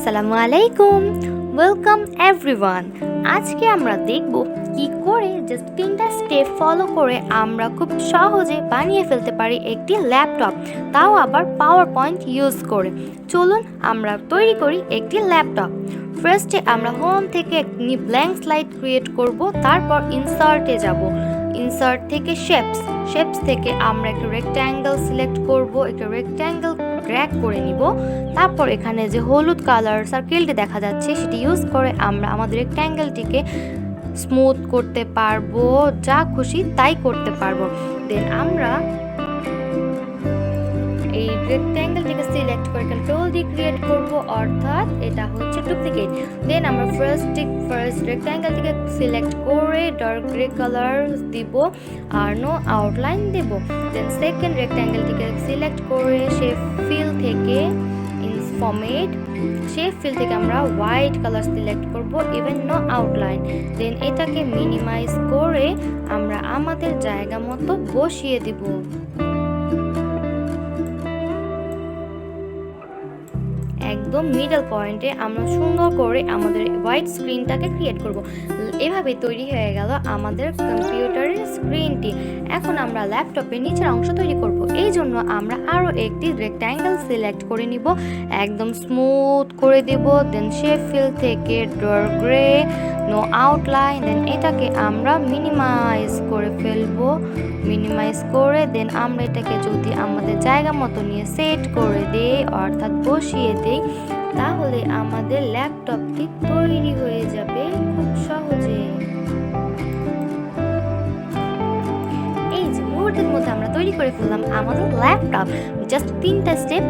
আসসালামু আলাইকুম, welcome everyone. আজকে আমরা দেখব কি করে জাস্ট 3টা স্টেপ ফলো করে আমরা খুব সহজে বানিয়ে ফেলতে পারি একটি ল্যাপটপ, তাও আবার পাওয়ার পয়েন্ট ইউজ করে। চলুন আমরা তৈরি করি একটি ল্যাপটপ। ফার্স্টে আমরা হোম থেকে একটি ব্ল্যাঙ্ক স্লাইড ক্রিয়েট করব, তারপর ইনসার্টে যাব। ইনসার্ট থেকে শেপস থেকে আমরা একটা রেক্ট্যাঙ্গেল সিলেক্ট করব, একটা রেক্ট্যাঙ্গেল ড্র্যাগ করে নিব। তারপর এখানে যে হলুদ কালার সার্কেলটি দেখা যাচ্ছে সেটি ইউজ করে আমরা আমাদের রেক্ট্যাঙ্গেলটিকে স্মুথ করতে পারবো, যা খুশি তাই করতে পারবো। দেন আমরা এই রেক্ট্যাঙ্গেলটিকে সিলেক্ট করে কন্ট্রোল দিয়ে ক্রিয়েট করব, অর্থাৎ এটা হচ্ছে ডুপ্লিকেট। দেন আমরা ফার্স্ট রেক্ট্যাঙ্গেলটিকে সিলেক্ট করে ডার্ক গ্রে কালার দিব আর নো আউটলাইন দেব। দেন সেকেন্ড রেক্ট্যাঙ্গেলটিকে সিলেক্ট করে শেপ ফিল থেকে আমরা হোয়াইট কালার সিলেক্ট করব, ইভেন নো আউটলাইন। দেন এটাকে মিনিমাইজ করে আমরা আমাদের জায়গা মতো বসিয়ে দিব। একদম মিডল পয়েন্টে আমরা সুন্দর করে আমাদের হোয়াইট স্ক্রিনটাকে ক্রিয়েট করব। এভাবে তৈরি হয়ে গেল আমাদের কম্পিউটারের স্ক্রিনটি। এখন আমরা ল্যাপটপের নিচের অংশ তৈরি করব। এই জন্য আমরা আরও একটি রেক্ট্যাঙ্গেল সিলেক্ট করে নিব, একদম স্মুথ করে দেব। দেন শেপ ফিল থেকে ডার্ক গ্রে, নো আউটলাইন। দেন এটাকে আমরা মিনিমাইজ করে ফেলবো। মিনিমাইজ করে দেন আমরা এটাকে যদি আমাদের জায়গা মতো নিয়ে সেট করে দেই, অর্থাৎ বসিয়ে দেই, তাহলে আমাদের ল্যাপটপটি তৈরি হয়ে যাবে খুব সহজে। এই যে মুহূর্তের মধ্যে আমরা তৈরি করে ফেললাম আমাদের ল্যাপটপ, জাস্ট 3টা স্টেপ।